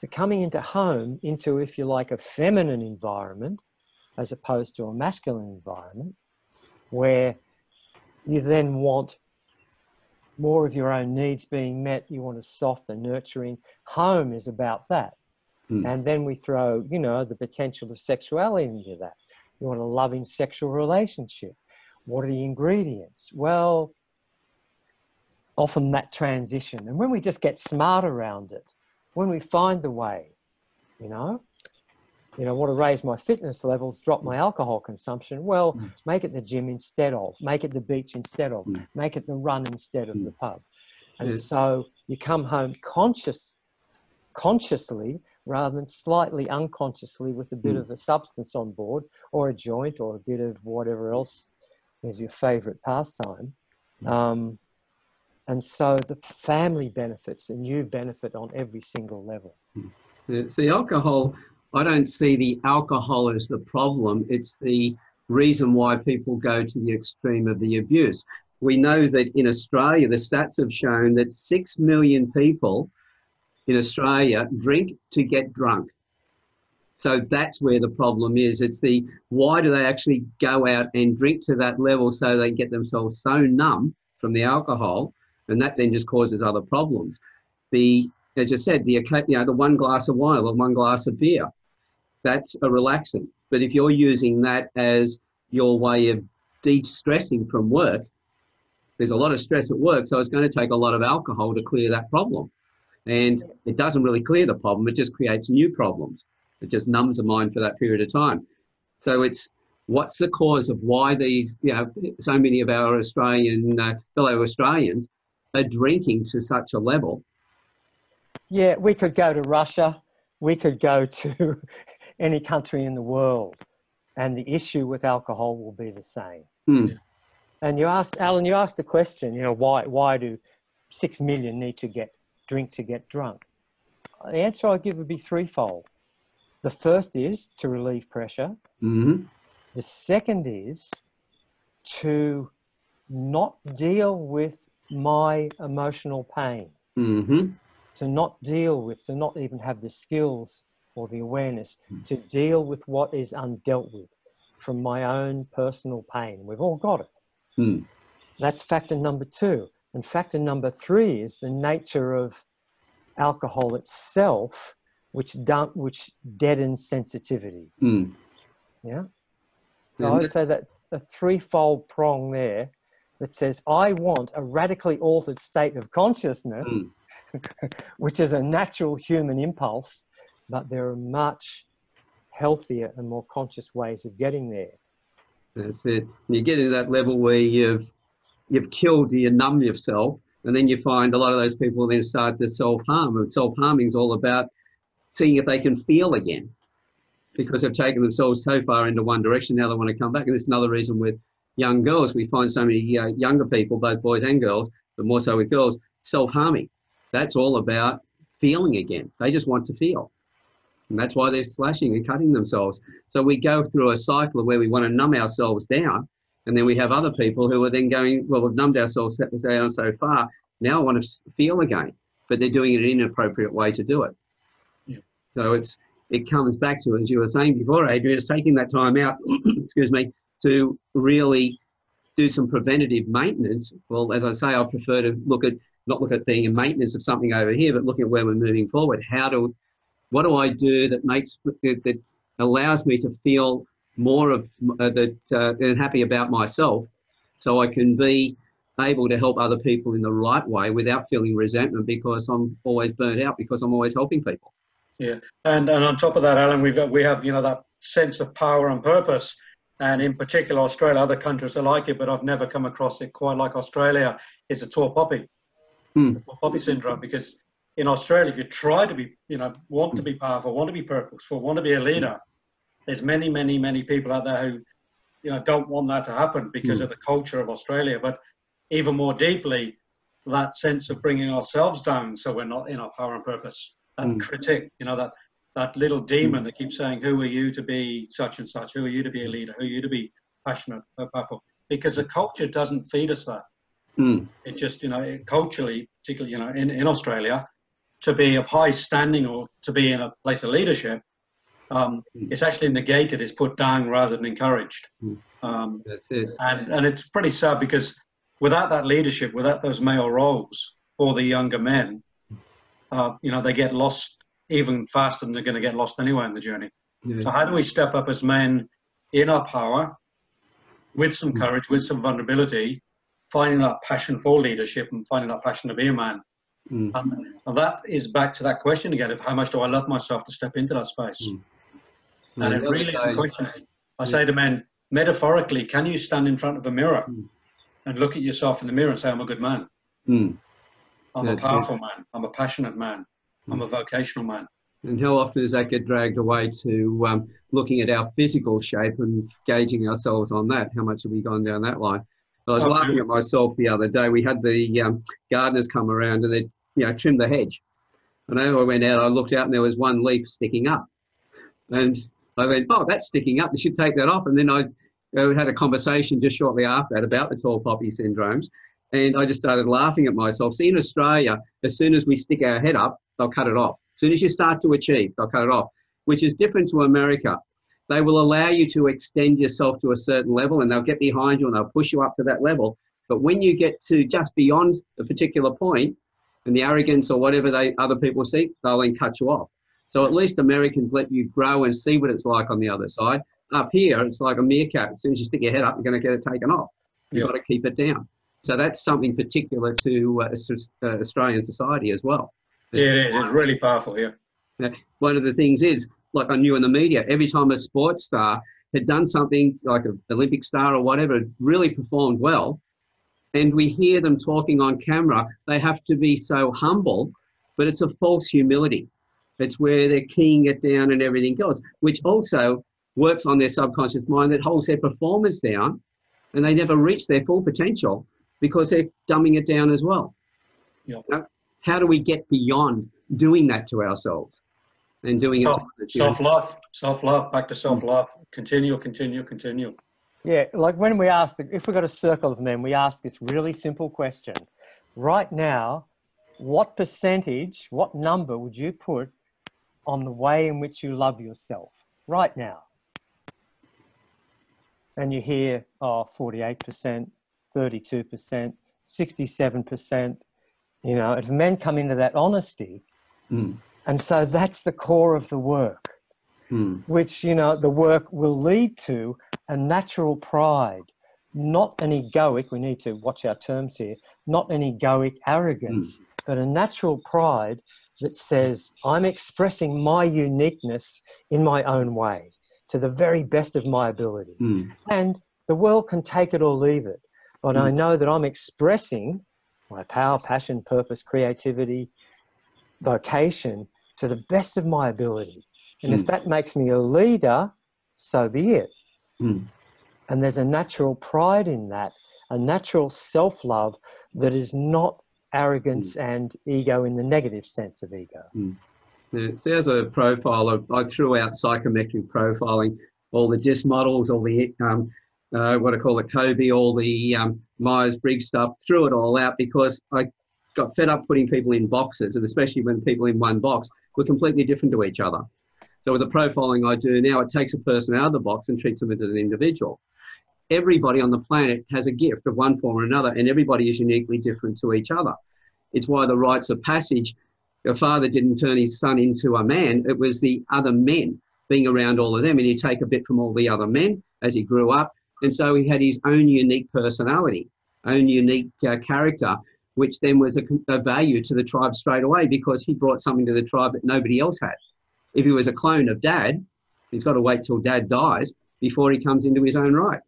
to coming into home, into, if you like, a feminine environment as opposed to a masculine environment, where you then want more of your own needs being met. You want a soft and nurturing. Home is about that. And then we throw, the potential of sexuality into that. You want a loving sexual relationship. What are the ingredients? Well, often that transition. And when we just get smart around it, when we find the way, you know, want to raise my fitness levels, drop my alcohol consumption. Well, make it the gym instead of, make it the beach instead of, make it the run instead of the pub. And so you come home consciously rather than slightly unconsciously with a bit of a substance on board, or a joint, or a bit of whatever else is your favorite pastime. And so the family benefits and you benefit on every single level. See, alcohol, I don't see the alcohol as the problem. It's the reason why people go to the extreme of the abuse. We know that in Australia, the stats have shown that 6 million people in Australia drink to get drunk. So that's where the problem is. It's the, why do they actually go out and drink to that level so they get themselves so numb from the alcohol, and that then just causes other problems. As you said, the one glass of wine or one glass of beer, that's a relaxant. But if you're using that as your way of de-stressing from work, there's a lot of stress at work, so it's going to take a lot of alcohol to clear that problem. And it doesn't really clear the problem, it just creates new problems. It just numbs the mind for that period of time. So it's, what's the cause of why these, so many of our Australian, fellow Australians are drinking to such a level? Yeah, we could go to Russia, we could go to any country in the world, and the issue with alcohol will be the same. And you asked, Alan, you asked the question, why do 6 million need to drink to get drunk? The answer I give would be threefold. The first is to relieve pressure. The second is to not deal with my emotional pain. To not even have the skills or the awareness to deal with what is undealt with from my own personal pain. We've all got it. That's factor number 2. And factor number 3 is the nature of alcohol itself, which deadens sensitivity. Yeah. So I would say that a threefold prong there that says, I want a radically altered state of consciousness, which is a natural human impulse, but there are much healthier and more conscious ways of getting there. That's it. You get to that level where you've killed, you numb yourself, and then you find a lot of those people then start to self-harm. And self-harming is all about seeing if they can feel again, because they've taken themselves so far into one direction, now they want to come back. And this is another reason with young girls, we find so many younger people, both boys and girls, but more so with girls, self-harming. That's all about feeling again. They just want to feel. And that's why they're slashing and cutting themselves. So we go through a cycle where we want to numb ourselves down, and then we have other people who are then going, well, we've numbed ourselves down so far, now I want to feel again. But they're doing it in an inappropriate way to do it. So it comes back to, as you were saying before, Adrian, it's taking that time out, excuse me, to really do some preventative maintenance. Well, as I say, I prefer to not look at being a maintenance of something over here, but looking at where we're moving forward. What do I do that allows me to feel more of and happy about myself, so I can be able to help other people in the right way without feeling resentment because I'm always burnt out, because I'm always helping people. Yeah, and on top of that, Alan, we have that sense of power and purpose, and in particular Australia. Other countries are like it, but I've never come across it quite like Australia. Is the tall poppy, the tall poppy syndrome. Because in Australia, if you try to be, want to be powerful, want to be purposeful, want to be a leader, there's many, many, many people out there who, don't want that to happen because of the culture of Australia. But even more deeply, that sense of bringing ourselves down so we're not in our power and purpose. That critic, that little demon that keeps saying, who are you to be such and such? Who are you to be a leader? Who are you to be passionate, powerful? Because the culture doesn't feed us that. It just, culturally, particularly, in Australia, to be of high standing or to be in a place of leadership, it's actually negated, it's put down rather than encouraged. That's it. And it's pretty sad because without that leadership, without those male roles for the younger men, they get lost even faster than they're going to get lost anywhere in the journey. Yeah. So how do we step up as men in our power, with some courage, with some vulnerability, finding that passion for leadership and finding that passion to be a man. Mm. And that is back to that question again of how much do I love myself to step into that space? And it really is a question. I say to men, metaphorically, can you stand in front of a mirror and look at yourself in the mirror and say, I'm a good man. I'm a powerful man. I'm a passionate man. I'm a vocational man. And how often does that get dragged away to looking at our physical shape and gauging ourselves on that? How much have we gone down that line? I was laughing at myself the other day. We had the gardeners come around and they, trim the hedge. And I went out, I looked out and there was one leaf sticking up. And I went, oh, that's sticking up. You should take that off. And then I had a conversation just shortly after that about the tall poppy syndromes. And I just started laughing at myself. See, in Australia, as soon as we stick our head up, they'll cut it off. As soon as you start to achieve, they'll cut it off, which is different to America. They will allow you to extend yourself to a certain level and they'll get behind you and they'll push you up to that level. But when you get to just beyond a particular point and the arrogance or whatever other people see, they'll then cut you off. So at least Americans let you grow and see what it's like on the other side. Up here, it's like a meerkat. As soon as you stick your head up, you're going to get it taken off. You've got to keep it down. So that's something particular to Australian society as well. Yeah, it is. It's really powerful here. One of the things is, like I knew in the media, every time a sports star had done something like an Olympic star or whatever, really performed well, and we hear them talking on camera, they have to be so humble, but it's a false humility. It's where they're keying it down and everything else, which also works on their subconscious mind that holds their performance down, and they never reach their full potential because they're dumbing it down as well. Yeah. How do we get beyond doing that to ourselves and doing it? Self-love, back to self-love. Continue. Yeah, like when we ask, if we've got a circle of men, we ask this really simple question. Right now, what percentage, what number would you put on the way in which you love yourself right now? And you hear, 48%, 32%, 67%. If men come into that honesty, and so that's the core of the work, which, the work will lead to a natural pride, not an egoic, we need to watch our terms here, not an egoic arrogance, but a natural pride that says, I'm expressing my uniqueness in my own way to the very best of my ability. And the world can take it or leave it. But I know that I'm expressing my power, passion, purpose, creativity, vocation to the best of my ability. And if that makes me a leader, so be it. And there's a natural pride in that, a natural self-love that is not arrogance and ego in the negative sense of ego. Yeah, so as a profile, I threw out psychometric profiling, all the DISC models, all the what I call it, Kobe, all the Myers-Briggs stuff, threw it all out because I got fed up putting people in boxes, and especially when people in one box were completely different to each other. So with the profiling I do now, it takes a person out of the box and treats them as an individual. Everybody on the planet has a gift of one form or another, and everybody is uniquely different to each other. It's why the rites of passage, your father didn't turn his son into a man, it was the other men being around all of them, and you take a bit from all the other men as he grew up. And so he had his own unique personality, own unique character, which then was a value to the tribe straight away because he brought something to the tribe that nobody else had. If he was a clone of dad, he's got to wait till dad dies before he comes into his own right.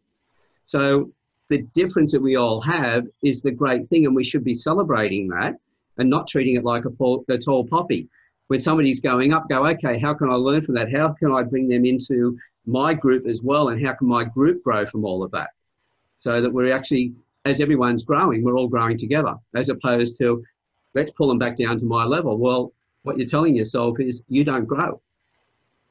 So the difference that we all have is the great thing, and we should be celebrating that and not treating it like a tall poppy. When somebody's going up, go, okay, how can I learn from that? How can I bring them into my group as well, and how can my group grow from all of that? So that we're actually, as everyone's growing, we're all growing together, as opposed to, let's pull them back down to my level. Well, what you're telling yourself is you don't grow.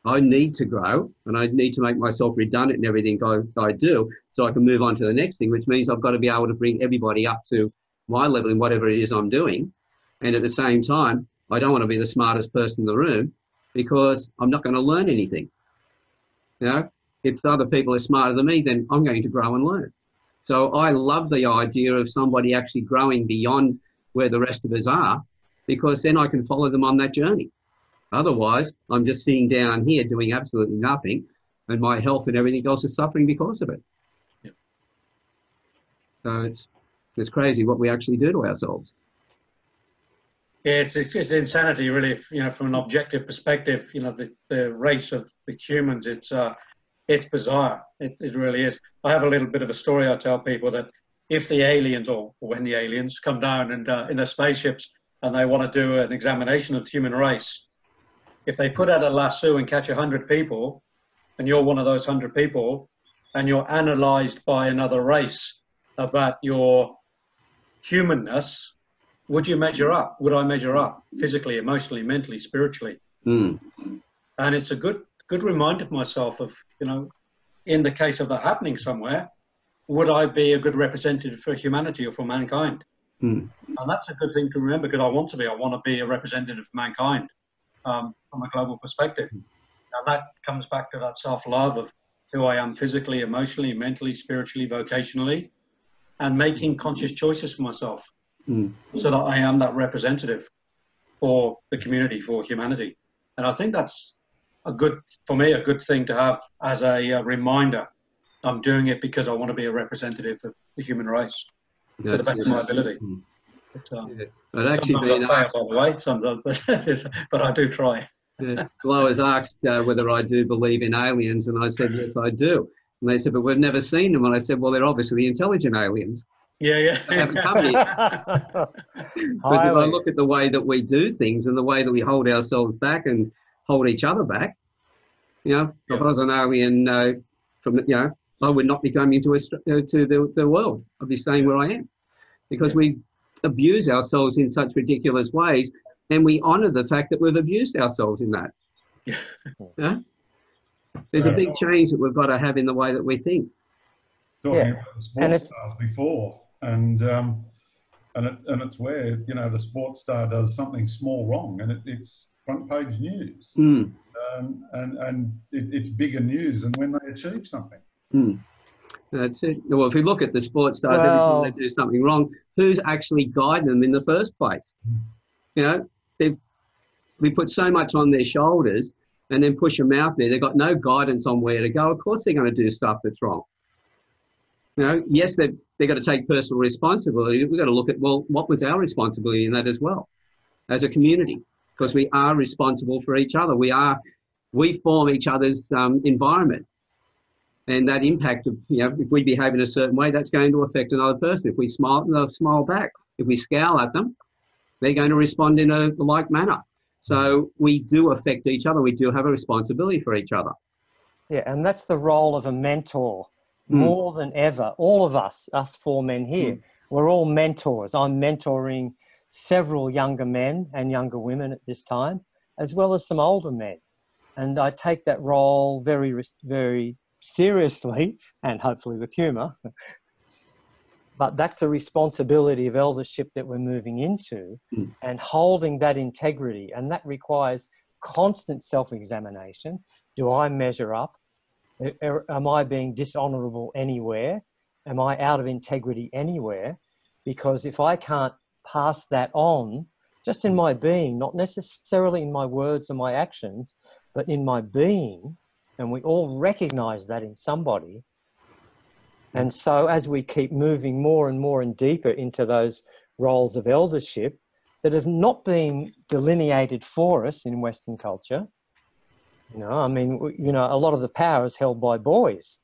I need to grow, and I need to make myself redundant in everything I do so I can move on to the next thing, which means I've got to be able to bring everybody up to my level in whatever it is I'm doing. And at the same time, I don't want to be the smartest person in the room because I'm not going to learn anything. If other people are smarter than me, then I'm going to grow and learn. So I love the idea of somebody actually growing beyond where the rest of us are, because then I can follow them on that journey. Otherwise, I'm just sitting down here doing absolutely nothing, and my health and everything else is suffering because of it. Yeah. So it's It's crazy what we actually do to ourselves. Yeah, it's insanity, really. From an objective perspective, the race of the humans, it's bizarre. It really is. I have a little bit of a story I tell people that if the aliens, or when the aliens come down and in their spaceships and they want to do an examination of the human race, if they put out a lasso and catch 100 people, and you're one of those 100 people, and you're analysed by another race about your humanness, would you measure up? Would I measure up physically, emotionally, mentally, spiritually? Mm. And it's a good reminder for myself of, in the case of that happening somewhere, would I be a good representative for humanity or for mankind? Mm. And that's a good thing to remember, because I want to be a representative of mankind from a global perspective. And that comes back to that self-love of who I am physically, emotionally, mentally, spiritually, vocationally, and making conscious choices for myself so that I am that representative for the community, for humanity. And I think that's a good thing to have as a reminder. I'm doing it because I want to be a representative of the human race to the best of my ability. But actually, sometimes I fail, by the way, sometimes, but I do try. Well, I was asked whether I do believe in aliens, and I said, yes, I do. And they said, but we've never seen them. And I said, well, they're obviously intelligent aliens. Yeah. They haven't come here. Because if I look at the way that we do things and the way that we hold ourselves back and hold each other back, if I was an alien I would not be coming to the world. I'd be staying where I am. Because we abuse ourselves in such ridiculous ways, and we honour the fact that we've abused ourselves in that. Yeah? There's a big change that we've got to have in the way that we think. Talking about the sports stars before, and it's where the sports star does something small wrong, and it's front page news, and it's bigger news than when they achieve something. That's it. Well, if we look at the sports stars, every time they do something wrong, who's actually guiding them in the first place? We put so much on their shoulders and then push them out there. They've got no guidance on where to go. Of course they're going to do stuff that's wrong. Yes, they've got to take personal responsibility. We've got to look at, well, what was our responsibility in that as well as a community? Because we are responsible for each other. We form each other's environment. And that impact of, if we behave in a certain way, that's going to affect another person. If we smile, they'll smile back. If we scowl at them, they're going to respond in a like manner. So we do affect each other. We do have a responsibility for each other. Yeah, and that's the role of a mentor more than ever. All of us four men here, we're all mentors. I'm mentoring several younger men and younger women at this time, as well as some older men. And I take that role very, very seriously, and hopefully with humour. But that's the responsibility of eldership that we're moving into, and holding that integrity. And that requires constant self-examination. Do I measure up? Am I being dishonourable anywhere? Am I out of integrity anywhere? Because if I can't pass that on, just in my being, not necessarily in my words or my actions, but in my being, and we all recognise that in somebody. And so as we keep moving more and more and deeper into those roles of eldership that have not been delineated for us in Western culture, a lot of the power is held by boys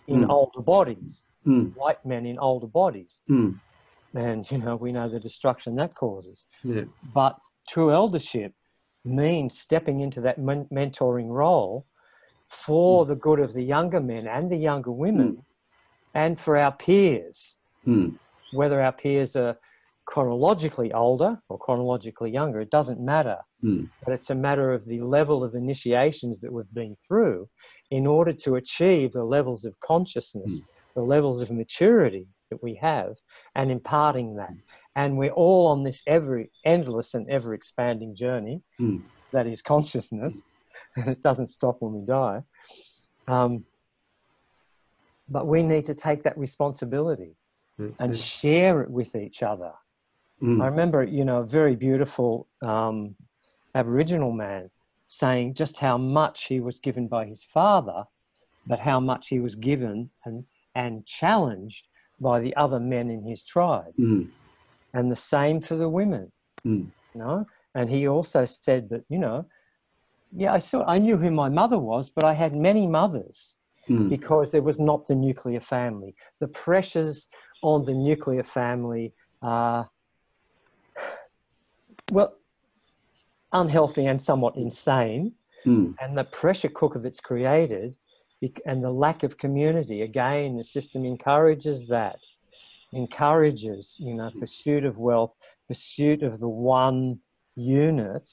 in older bodies, white men in older bodies. And, we know the destruction that causes. Yeah. But true eldership means stepping into that mentoring role for the good of the younger men and the younger women, and for our peers, whether our peers are chronologically older or chronologically younger, it doesn't matter. But it's a matter of the level of initiations that we've been through in order to achieve the levels of consciousness, the levels of maturity that we have, and imparting that. And we're all on this endless and ever-expanding journey that is consciousness, and it doesn't stop when we die. But we need to take that responsibility and share it with each other. I remember, a very beautiful Aboriginal man saying just how much he was given by his father, but how much he was given and challenged by the other men in his tribe. Mm. And the same for the women, Mm. you know. And he also said that, you know, yeah, I knew who my mother was, but I had many mothers because there was not the nuclear family. The pressures on the nuclear family are, well, unhealthy and somewhat insane. And the pressure cooker that's created and the lack of community, again, the system encourages that, encourages, you know, pursuit of wealth, pursuit of the one unit,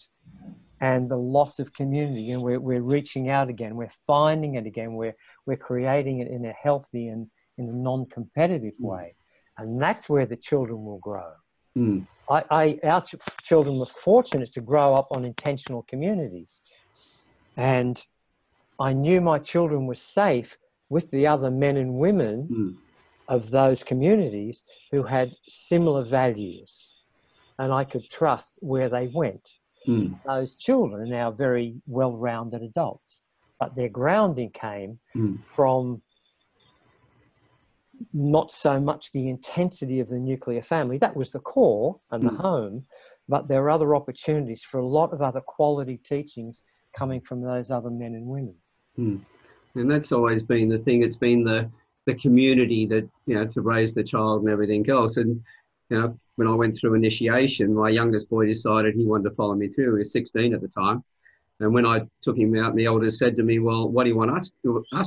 and the loss of community. And we're reaching out again, we're finding it again, we're creating it in a healthy and in a non-competitive way. And that's where the children will grow. Our children were fortunate to grow up on intentional communities. And I knew my children were safe with the other men and women of those communities who had similar values. And I could trust where they went. Those children are now very well-rounded adults, but their grounding came from not so much the intensity of the nuclear family. That was the core and the home, but there are other opportunities for a lot of other quality teachings coming from those other men and women. And that's always been the thing. It's been the community that, you know, to raise the child and everything else. And, you know, when I went through initiation, my youngest boy decided he wanted to follow me through. He was 16 at the time. And when I took him out, and the elders said to me, well, what do you want us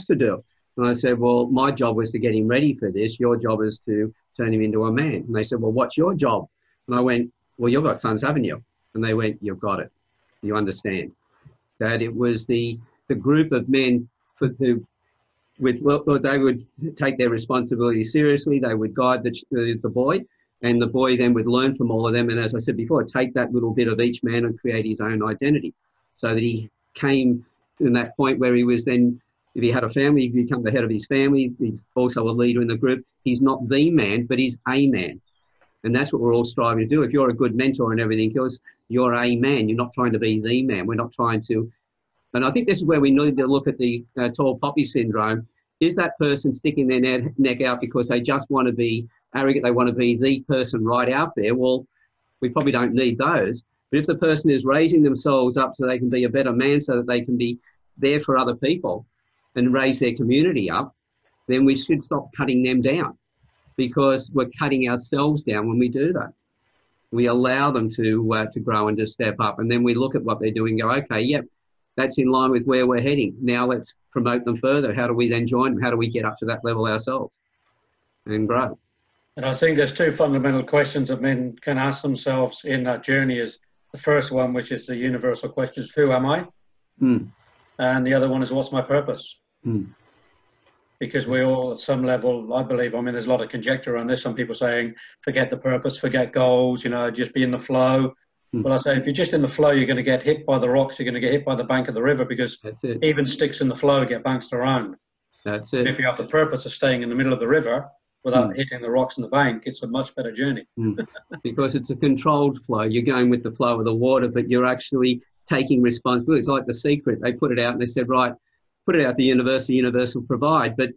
to do? And I said, well, my job was to get him ready for this. Your job is to turn him into a man. And they said, well, what's your job? And I went, well, you've got sons, haven't you? And they went, you've got it. You understand that it was the group of men they would take their responsibility seriously. They would guide the boy, and the boy then would learn from all of them. And as I said before, take that little bit of each man and create his own identity, so that he came to that point where he was then, if he had a family, he'd become the head of his family. He's also a leader in the group. He's not the man, but he's a man. And that's what we're all striving to do. If you're a good mentor and everything else, you're a man. You're not trying to be the man. We're not trying to. And I think this is where we need to look at the tall poppy syndrome. Is that person sticking their neck out because they just want to be arrogant? They want to be the person right out there. Well, we probably don't need those. But if the person is raising themselves up so they can be a better man, so that they can be there for other people and raise their community up, then we should stop cutting them down, because we're cutting ourselves down when we do that. We allow them to grow and to step up, and then we look at what they're doing and go, okay, yep, that's in line with where we're heading. Now let's promote them further. How do we then join them? How do we get up to that level ourselves and grow? And I think there's two fundamental questions that men can ask themselves in that journey. Is the first one, which is the universal question, is who am I? And the other one is, what's my purpose? Because we all, at some level, I believe, I mean, there's a lot of conjecture around this. Some people saying, forget the purpose, forget goals, you know, just be in the flow. Well, I say, if you're just in the flow, you're going to get hit by the rocks. You're going to get hit by the bank of the river, because even sticks in the flow get bounced around. That's it. If you have the purpose of staying in the middle of the river without hitting the rocks in the bank, it's a much better journey. Because it's a controlled flow. You're going with the flow of the water, but you're actually taking responsibility. It's like The Secret. They put it out and they said, right, put it out the universe will provide. But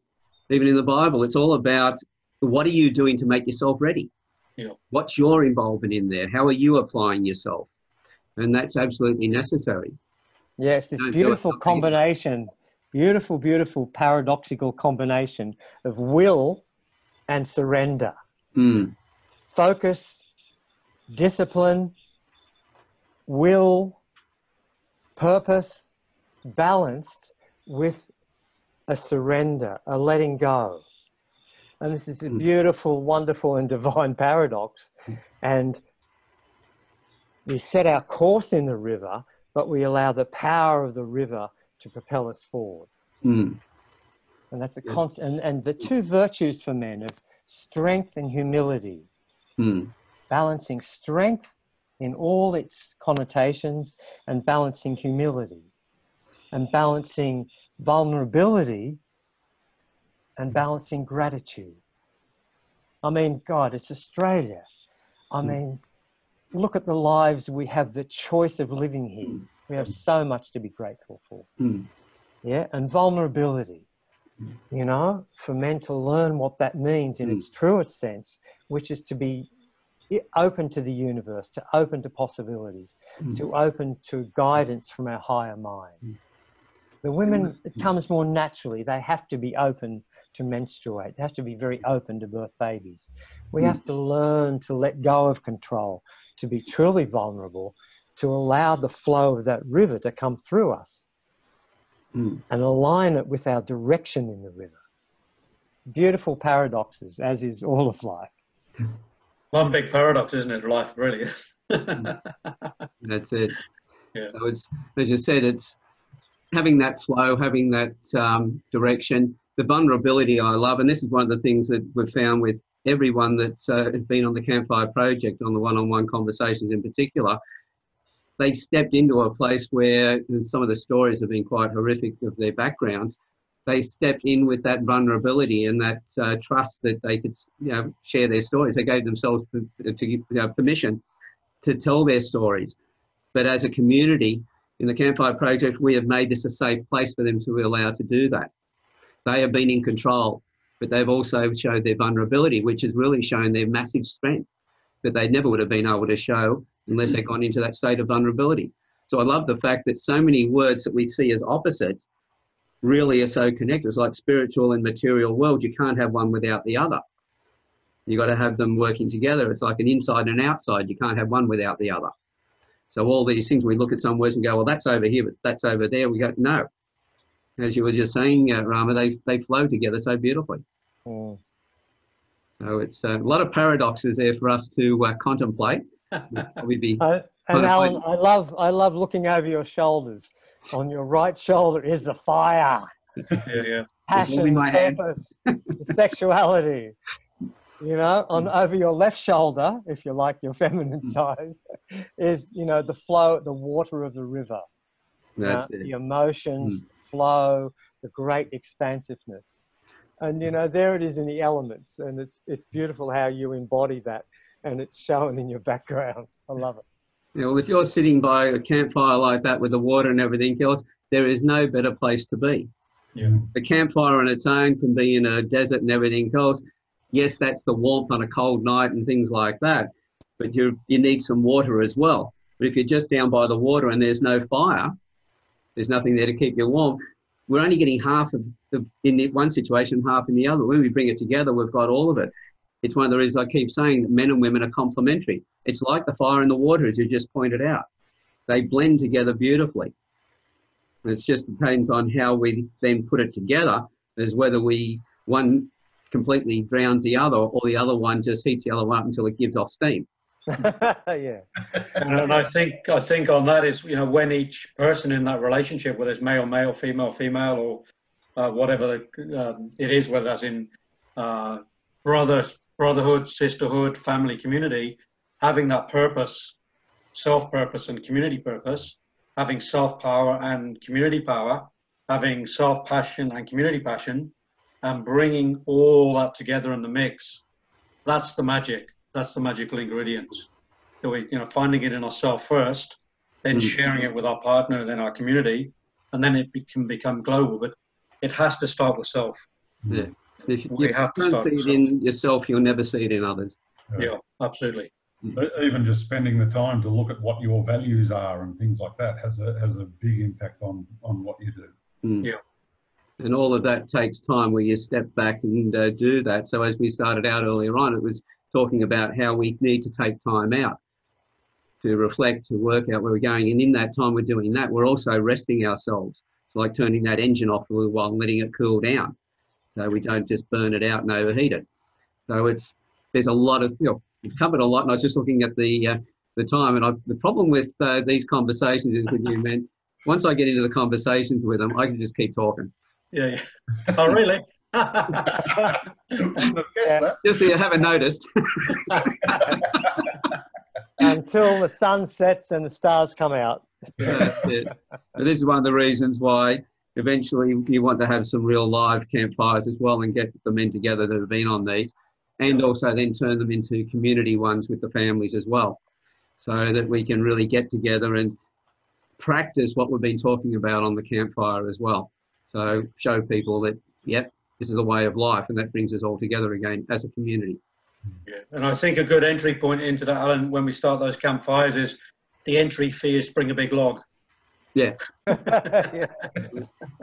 even in the Bible, it's all about, what are you doing to make yourself ready? Yeah. What's your involvement in there? How are you applying yourself? And that's absolutely necessary. Yes, this beautiful combination, beautiful paradoxical combination of will and surrender. Focus, discipline, will, purpose, balanced with a surrender, a letting go. And this is a beautiful, wonderful, and divine paradox. And we set our course in the river, but we allow the power of the river to propel us forward. And that's a constant. And the two virtues for men of strength and humility, balancing strength in all its connotations, and balancing humility, and balancing vulnerability, and balancing gratitude. I mean, God, it's Australia. I mean, look at the lives we have, the choice of living here. We have so much to be grateful for. Yeah, and vulnerability. you know, for men to learn what that means in its truest sense, which is to be open to the universe, to open to possibilities, to open to guidance from our higher mind. The women, it comes more naturally. They have to be open to menstruate. They have to be very open to birth babies. We have to learn to let go of control, to be truly vulnerable, to allow the flow of that river to come through us and align it with our direction in the river. Beautiful paradoxes, as is all of life. One big paradox, isn't it? Life really is. That's it. Yeah. So it's, as you said, it's having that flow, having that direction, the vulnerability I love. And this is one of the things that we've found with everyone that has been on the Campfire Project, on the one-on-one conversations in particular. They stepped into a place where, and some of the stories have been quite horrific of their backgrounds, they stepped in with that vulnerability and that trust that they could, you know, share their stories. They gave themselves permission to tell their stories. But as a community, in the Campfire Project, we have made this a safe place for them to be allowed to do that. They have been in control, but they've also showed their vulnerability, which has really shown their massive strength that they never would have been able to show unless they'd gone into that state of vulnerability. So I love the fact that so many words that we see as opposites really are so connected. It's like spiritual and material world. You can't have one without the other. You've got to have them working together. It's like an inside and outside. You can't have one without the other. So all these things, we look at some words and go, well, that's over here, but that's over there. We go, no. As you were just saying, Rama, they flow together so beautifully. So it's a lot of paradoxes there for us to contemplate. We'd be and Alan, I love looking over your shoulders. On your right shoulder is the fire, passion, purpose, sexuality. You know, on over your left shoulder, if you like your feminine side, is, you know, the flow, the water of the river. That's it. The emotions, flow, the great expansiveness. And, you know, there it is in the elements. And it's beautiful how you embody that. And it's shown in your background. I love it. Yeah, well, if you're sitting by a campfire like that with the water and everything else, there is no better place to be. Yeah. The campfire on its own can be in a desert and everything else. Yes, that's the warmth on a cold night and things like that. But you need some water as well. But if you're just down by the water and there's no fire, there's nothing there to keep you warm. We're only getting half of in one situation, half in the other. When we bring it together, we've got all of it. It's one of the reasons I keep saying that men and women are complementary. It's like the fire and the water, as you just pointed out. They blend together beautifully. And it just depends on how we then put it together, as whether one completely drowns the other or the other one just heats the other one up until it gives off steam. Yeah. And I think on that is, you know, when each person in that relationship, whether it's male, male, female, female, or whatever it is, whether that's in brotherhood, sisterhood, family, community, having that purpose, self-purpose and community purpose, having self-power and community power, having self-passion and community passion, and bringing all that together in the mix, that's the magic. That's the magical ingredients. So we, you know, finding it in ourselves first, then sharing it with our partner, then our community, and then it can become global. But it has to start with self. Yeah. If We you have to don't start see with it in yourself, you'll never see it in others. Yeah, absolutely. Even just spending the time to look at what your values are and things like that has a big impact on what you do. Yeah. And all of that takes time where you step back and do that. So as we started out earlier on, it was talking about how we need to take time out to reflect, to work out where we're going. And in that time we're doing that, we're also resting ourselves. It's like turning that engine off for a little while and letting it cool down so we don't just burn it out and overheat it. So there's a lot of, you know, you've covered a lot, and I was just looking at the time. And the problem with these conversations is with you, man, once I get into the conversations with them, I can just keep talking. Yeah. Oh, really? Just so you haven't noticed. Until the sun sets and the stars come out. That's it. And this is one of the reasons why eventually you want to have some real live campfires as well and get the men together that have been on these, and also then turn them into community ones with the families as well, so that we can really get together and practice what we've been talking about on the campfire as well. So show people that yep, this is a way of life, and that brings us all together again as a community. Yeah. And I think a good entry point into that, Alan, when we start those campfires, is the entry fee is bring a big log. Yeah. Yeah.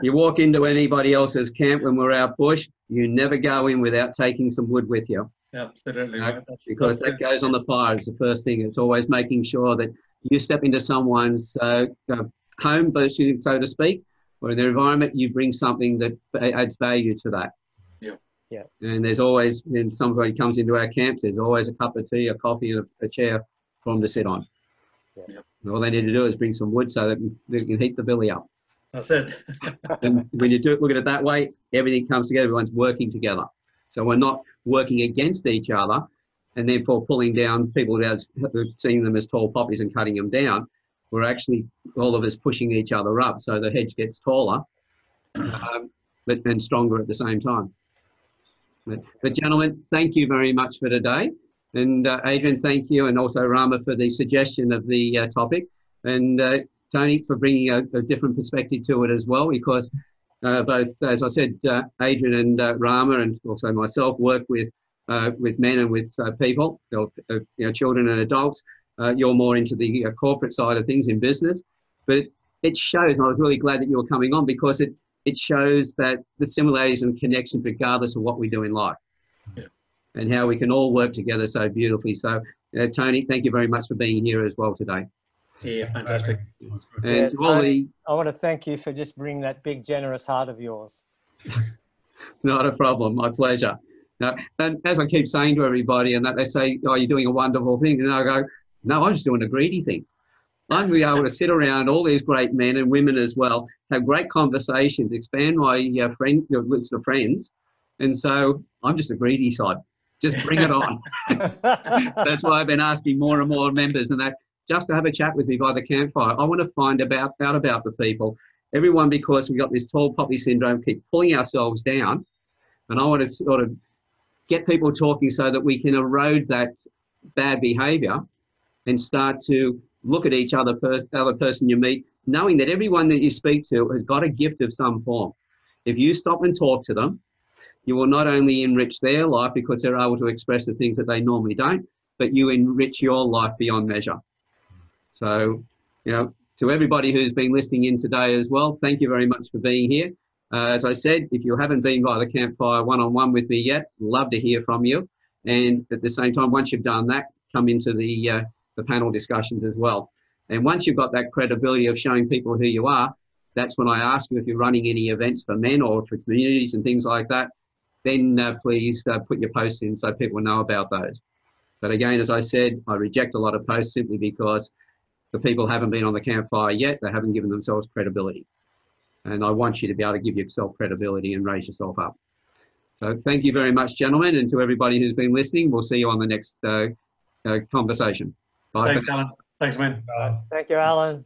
You walk into anybody else's camp when we're out bush, you never go in without taking some wood with you. Absolutely. You know, Right. because that goes on the fire. It's the first thing. It's always making sure that you step into someone's home, so to speak, or in their environment, you bring something that adds value to that. Yeah. Yeah. And there's always, when somebody comes into our camps, there's always a cup of tea, a coffee, and a chair for them to sit on. Yeah. And all they need to do is bring some wood so that they can heat the billy up. That's it. And when you look at it that way, everything comes together. Everyone's working together. So we're not working against each other and therefore pulling down people as seeing them as tall poppies and cutting them down. We're actually all of us pushing each other up so the hedge gets taller, but and stronger at the same time. But gentlemen, thank you very much for today. And Adrian, thank you. And also Rama for the suggestion of the topic. And Tony for bringing a different perspective to it as well, because both, as I said, Adrian and Rama and also myself work with men and with people, children and adults. You're more into the corporate side of things in business. But it shows, and I was really glad that you were coming on, because it shows that the similarities and connections regardless of what we do in life. Yeah. And how we can all work together so beautifully. So, Tony, thank you very much for being here as well today. Yeah, fantastic. And to all the, I want to thank you for just bringing that big, generous heart of yours. not a problem, my pleasure. And as I keep saying to everybody, and that they say, "Oh, you're doing a wonderful thing," and I go, "No, I'm just doing a greedy thing. I'm going to be able to sit around all these great men and women as well, have great conversations, expand my list of friends, and so I'm just a greedy side. Just bring it on." That's why I've been asking more and more members and that just to have a chat with me by the campfire. I want to find out about the people. Everyone, because we've got this tall poppy syndrome, keep pulling ourselves down. And I want to sort of get people talking so that we can erode that bad behaviour and start to look at each other person you meet, knowing that everyone that you speak to has got a gift of some form. If you stop and talk to them, you will not only enrich their life because they're able to express the things that they normally don't, but you enrich your life beyond measure. So, to everybody who's been listening in today as well, thank you very much for being here. As I said, if you haven't been by the campfire one-on-one with me yet, love to hear from you. And at the same time, once you've done that, come into the panel discussions as well. And once you've got that credibility of showing people who you are, that's when I ask you if you're running any events for men or for communities and things like that, then please put your posts in so people know about those. But again, as I said, I reject a lot of posts simply because the people haven't been on the campfire yet. They haven't given themselves credibility. And I want you to be able to give yourself credibility and raise yourself up. So thank you very much, gentlemen. And to everybody who's been listening, we'll see you on the next conversation. Bye. Thanks, Alan. Thanks, man. Thank you, Alan.